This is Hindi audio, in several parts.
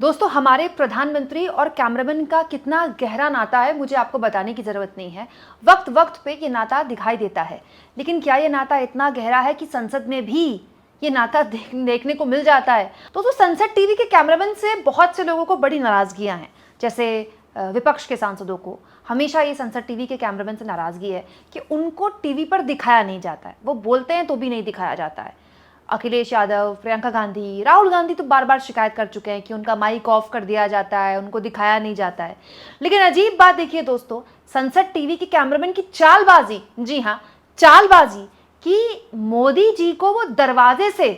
दोस्तों, हमारे प्रधानमंत्री और कैमरामैन का कितना गहरा नाता है मुझे आपको बताने की ज़रूरत नहीं है। वक्त वक्त पे ये नाता दिखाई देता है, लेकिन क्या ये नाता इतना गहरा है कि संसद में भी ये नाता देखने को मिल जाता है? तो संसद टीवी के कैमरामैन से बहुत से लोगों को बड़ी नाराज़गियाँ हैं। जैसे विपक्ष के सांसदों को हमेशा ये संसद टीवी के कैमरामैन से नाराज़गी है कि उनको टीवी पर दिखाया नहीं जाता है। वो बोलते हैं तो भी नहीं दिखाया जाता है। अखिलेश यादव, प्रियंका गांधी, राहुल गांधी तो बार बार शिकायत कर चुके हैं कि उनका माइक ऑफ कर दिया जाता है, उनको दिखाया नहीं जाता है। लेकिन अजीब बात देखिए दोस्तों, संसद टीवी के कैमरामैन की चालबाजी, जी हाँ, चालबाजी, कि मोदी जी को वो दरवाजे से,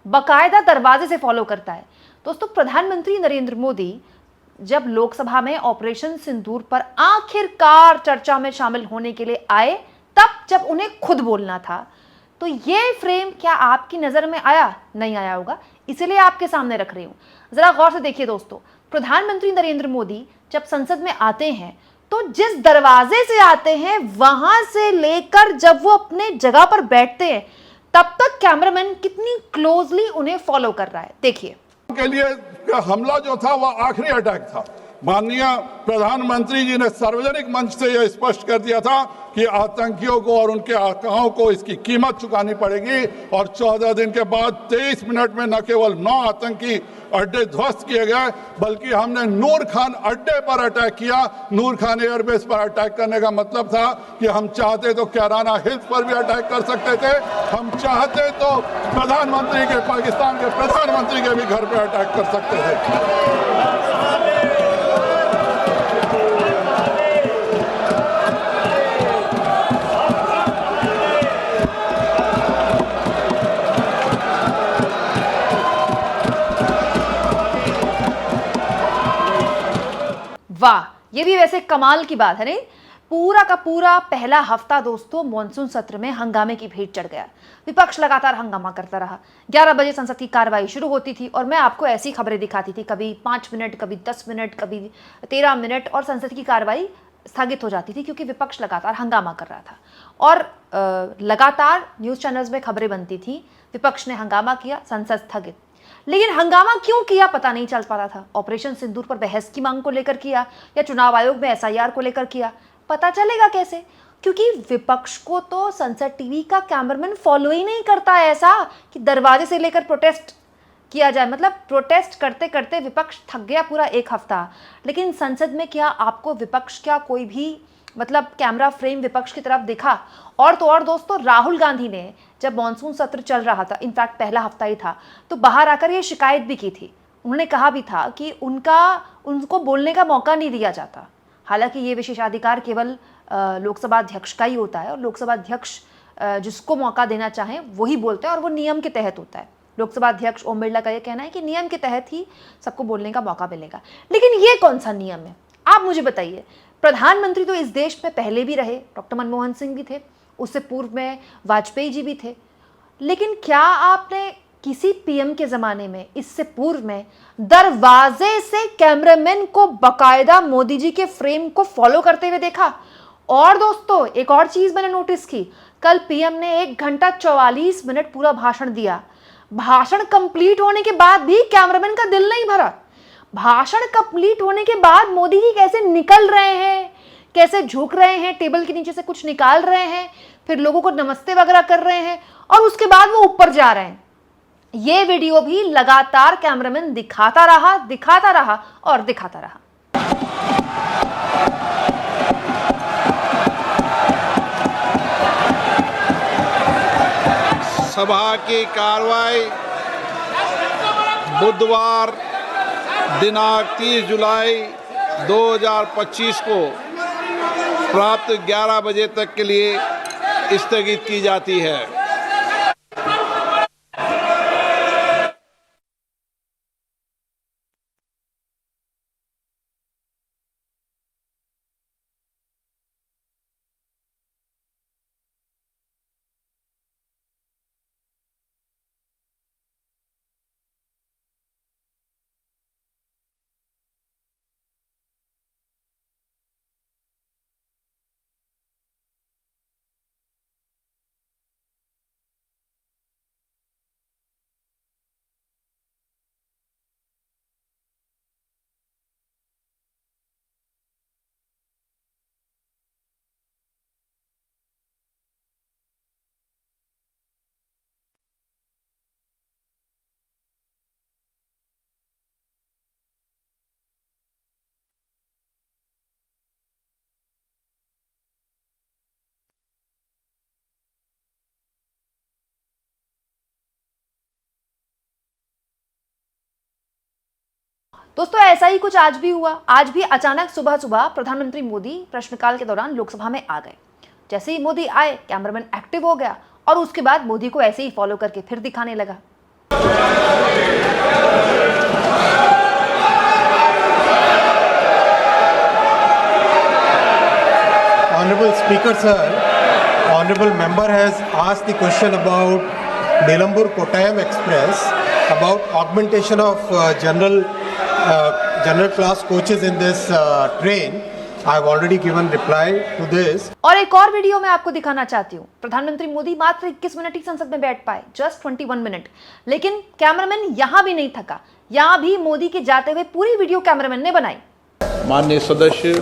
बाकायदा दरवाजे से फॉलो करता है। दोस्तों, प्रधानमंत्री नरेंद्र मोदी जब लोकसभा में ऑपरेशन सिंदूर पर आखिरकार चर्चा में शामिल होने के लिए आए, तब जब उन्हें खुद बोलना था, तो ये फ्रेम क्या आपकी नजर में आया? नहीं आया होगा, इसलिए आपके सामने रख रही हूं। जरा गौर से देखिए दोस्तों, प्रधानमंत्री नरेंद्र मोदी जब संसद में आते हैं तो जिस दरवाजे से आते हैं वहां से लेकर जब वो अपने जगह पर बैठते हैं, तब तक कैमरामैन कितनी क्लोजली उन्हें फॉलो कर रहा है, देखिए। के लिए हमला जो था वह आखिरी अटैक था। माननीय प्रधानमंत्री जी ने सार्वजनिक मंच से यह स्पष्ट कर दिया था कि आतंकियों को और उनके आकाओं को इसकी कीमत चुकानी पड़ेगी, और 14 दिन के बाद 23 मिनट में न केवल 9 आतंकी अड्डे ध्वस्त किए गए, बल्कि हमने नूर खान अड्डे पर अटैक किया। नूर खान एयरबेस पर अटैक करने का मतलब था कि हम चाहते तो कैराना हिल्स पर भी अटैक कर सकते थे, हम चाहते तो प्रधानमंत्री के, पाकिस्तान के प्रधानमंत्री के भी घर पर अटैक कर सकते थे। वाह, ये भी वैसे कमाल की बात है नहीं? पूरा का पूरा पहला हफ्ता दोस्तों मॉनसून सत्र में हंगामे की भेंट चढ़ गया। विपक्ष लगातार हंगामा करता रहा। 11 बजे संसद की कार्रवाई शुरू होती थी और मैं आपको ऐसी खबरें दिखाती थी, कभी 5 मिनट, कभी 10 मिनट, कभी 13 मिनट, और संसद की कार्रवाई स्थगित हो जाती थी क्योंकि विपक्ष लगातार हंगामा कर रहा था। और लगातार न्यूज़ चैनल्स में खबरें बनती थी, विपक्ष ने हंगामा किया, संसद स्थगित। लेकिन हंगामा क्यों किया पता नहीं चल पा रहा था। ऑपरेशन सिंदूर पर बहस की मांग को लेकर किया या चुनाव आयोग में एसआईआर को लेकर किया, पता चलेगा कैसे? क्योंकि विपक्ष को तो संसद टीवी का कैमरामैन फॉलो ही नहीं करता है, ऐसा कि दरवाजे से लेकर प्रोटेस्ट किया जाए। मतलब प्रोटेस्ट करते करते विपक्ष थक गया पूरा एक हफ्ता। लेकिन संसद में क्या आपको विपक्ष, क्या कोई भी मतलब कैमरा फ्रेम विपक्ष की तरफ दिखा? और तो और दोस्तों, राहुल गांधी ने जब मॉनसून सत्र चल रहा था, इनफैक्ट पहला हफ्ता ही था, तो बाहर आकर ये शिकायत भी की थी। उन्होंने कहा भी था कि उनको बोलने का मौका नहीं दिया जाता। हालांकि ये विशेषाधिकार केवल लोकसभा अध्यक्ष का ही होता है, और लोकसभा अध्यक्ष जिसको मौका देना चाहें वही बोलते हैं, और वो नियम के तहत होता है। लोकसभा अध्यक्ष ओम बिरला का ये कहना है कि नियम के तहत ही सबको बोलने का मौका मिलेगा। लेकिन ये कौन सा नियम है, आप मुझे बताइए। प्रधानमंत्री तो इस देश में पहले भी रहे, डॉक्टर मनमोहन सिंह भी थे, उससे पूर्व में वाजपेयी जी भी थे। लेकिन क्या आपने किसी पीएम के ज़माने में, इससे पूर्व में, दरवाजे से कैमरामैन को बाकायदा मोदी जी के फ्रेम को फॉलो करते हुए देखा? और दोस्तों, एक और चीज़ मैंने नोटिस की, कल पीएम ने 1 घंटा 44 मिनट पूरा भाषण दिया। भाषण कंप्लीट होने के बाद भी कैमरामैन का दिल नहीं भरा। भाषण कंप्लीट होने के बाद मोदी जी कैसे निकल रहे हैं, कैसे झुक रहे हैं, टेबल के नीचे से कुछ निकाल रहे हैं, फिर लोगों को नमस्ते वगैरह कर रहे हैं, और उसके बाद वो ऊपर जा रहे हैं। ये वीडियो भी लगातार कैमरामैन दिखाता रहा, दिखाता रहा और दिखाता रहा। सभा की कार्रवाई बुधवार दिनांक 30 जुलाई 2025 को प्राप्त 11 बजे तक के लिए स्थगित की जाती है। दोस्तों ऐसा ही कुछ आज भी हुआ। आज भी अचानक सुबह सुबह प्रधानमंत्री मोदी प्रश्नकाल के दौरान लोकसभा में आ गए। जैसे ही मोदी आए, कैमरामैन एक्टिव हो गया और उसके बाद मोदी को ऐसे ही फॉलो करके फिर दिखाने लगा। Honorable Speaker Sir, Honorable Member has asked the question about Nilambur-Kottayam Express, about augmentation of general class coaches in this train. I have already given reply to this. और एक और वीडियो मैं आपको दिखाना चाहती हूँ। प्रधानमंत्री मोदी मात्र 21 मिनट ही संसद में बैठ पाए, जस्ट 21 मिनट, लेकिन कैमरामैन यहाँ भी नहीं थका। यहाँ भी मोदी के जाते हुए पूरी वीडियो कैमरामैन ने बनाई। माननीय सदस्य,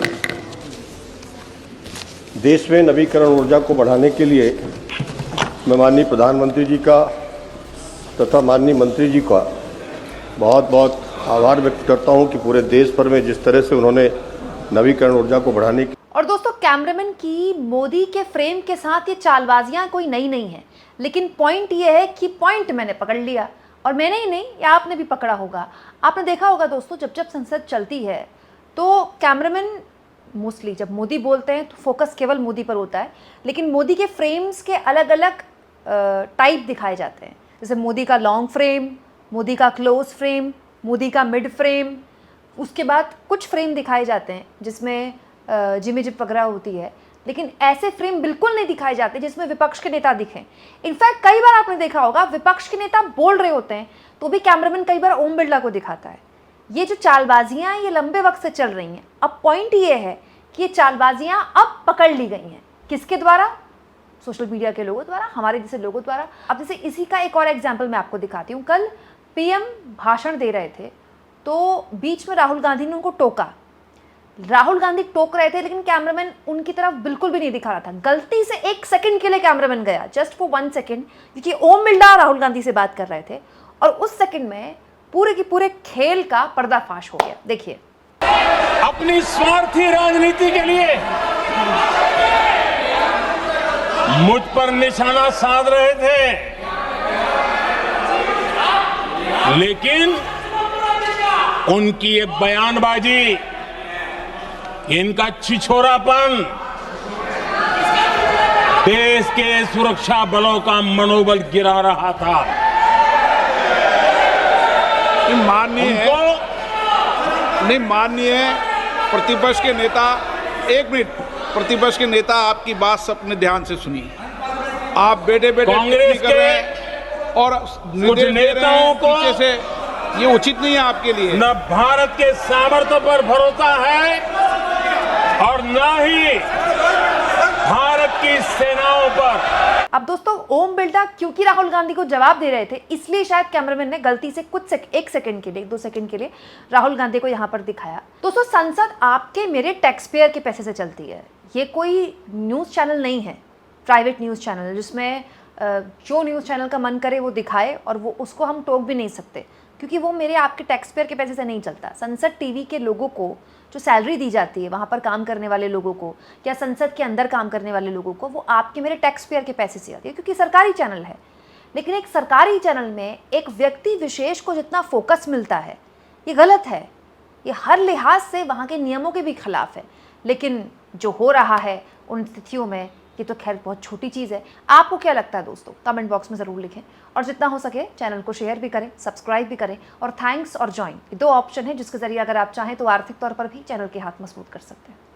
देश में नवीकरण ऊर्जा को बढ़ाने के लिए मैं माननीय प्रधानमंत्री जी का तथा माननीय मंत्री जी का बहुत बहुत आभार व्यक्त करता हूं कि पूरे देश भर में जिस तरह से उन्होंने नवीकरण ऊर्जा को बढ़ाने की। और दोस्तों कैमरामैन की मोदी के फ्रेम के साथ ये चालबाजियां कोई नई नहीं है, लेकिन पॉइंट ये है कि पॉइंट मैंने पकड़ लिया, और मैंने ही नहीं, या आपने भी पकड़ा होगा। आपने देखा होगा दोस्तों, जब जब संसद चलती है तो कैमरामैन मोस्टली जब मोदी बोलते हैं तो फोकस केवल मोदी पर होता है, लेकिन मोदी के फ्रेम्स के अलग अलग टाइप दिखाए जाते हैं। जैसे मोदी का लॉन्ग फ्रेम, मोदी का क्लोज फ्रेम, मोदी का मिड फ्रेम, उसके बाद कुछ फ्रेम दिखाए जाते हैं जिसमें जिप वगैरह होती है, लेकिन ऐसे फ्रेम बिल्कुल नहीं दिखाए जाते जिसमें विपक्ष के नेता दिखें। इनफैक्ट कई बार आपने देखा होगा विपक्ष के नेता बोल रहे होते हैं तो भी कैमरामैन कई बार ओम बिरला को दिखाता है। ये जो चालबाजियां हैं ये लंबे वक्त से चल रही हैं। अब पॉइंट ये है कि ये चालबाजियां अब पकड़ ली गई हैं। किसके द्वारा? सोशल मीडिया के लोगों द्वारा, हमारे जैसे लोगों द्वारा। अब जैसे इसी का एक और एग्जाम्पल मैं आपको दिखाती हूँ। कल पीएम भाषण दे रहे थे तो बीच में राहुल गांधी ने उनको टोका। राहुल गांधी टोक रहे थे लेकिन कैमरामैन उनकी तरफ बिल्कुल भी नहीं दिखा रहा था। गलती से 1 सेकंड के लिए कैमरामैन गया, जस्ट फॉर 1 सेकंड, क्योंकि ओम बिरला राहुल गांधी से बात कर रहे थे, और उस सेकंड में पूरे के पूरे खेल का पर्दाफाश हो गया। देखिए, अपनी स्वार्थी राजनीति के लिए मुझ पर निशाना साध रहे थे, लेकिन उनकी ये बयानबाजी, इनका छिछोरापन देश के सुरक्षा बलों का मनोबल गिरा रहा था। माननीय प्रतिपक्ष के नेता, एक मिनट, प्रतिपक्ष के नेता आपकी बात अपने ध्यान से सुनिए। आप बेटे कांग्रेस कर रहे हैं और कुछ नेताओं को पीछे से, ये उचित नहीं है आपके लिए। न भारत के सामर्थ्य पर भरोसा है और न ही भारत की सेनाओं पर। अब दोस्तों ओम बिरला क्योंकि राहुल गांधी को जवाब दे रहे थे, इसलिए शायद कैमरामैन ने गलती से कुछ 1 सेकंड के लिए, 2 सेकंड के लिए राहुल गांधी को यहाँ पर दिखाया। दोस्तों संसद आपके मेरे टैक्स पेयर के पैसे से चलती है। ये कोई न्यूज़ चैनल नहीं है, प्राइवेट न्यूज़ चैनल, जिसमें जो न्यूज़ चैनल का मन करे वो दिखाए और वो उसको हम टोक भी नहीं सकते, क्योंकि वो मेरे आपके टैक्स पेयर के पैसे से नहीं चलता। संसद टीवी के लोगों को जो सैलरी दी जाती है, वहाँ पर काम करने वाले लोगों को या संसद के अंदर काम करने वाले लोगों को, वो आपके मेरे टैक्स पेयर के पैसे से आती है, क्योंकि सरकारी चैनल है। लेकिन एक सरकारी चैनल में एक व्यक्ति विशेष को जितना फोकस मिलता है, ये गलत है। ये हर लिहाज से वहाँ के नियमों के भी खिलाफ है। लेकिन जो हो रहा है उन स्थितियों में, ये तो खैर बहुत छोटी चीज़ है। आपको क्या लगता है दोस्तों? कमेंट बॉक्स में ज़रूर लिखें, और जितना हो सके चैनल को शेयर भी करें, सब्सक्राइब भी करें, और थैंक्स और ज्वाइन, ये 2 ऑप्शन है जिसके ज़रिए अगर आप चाहें तो आर्थिक तौर पर भी चैनल के हाथ मजबूत कर सकते हैं।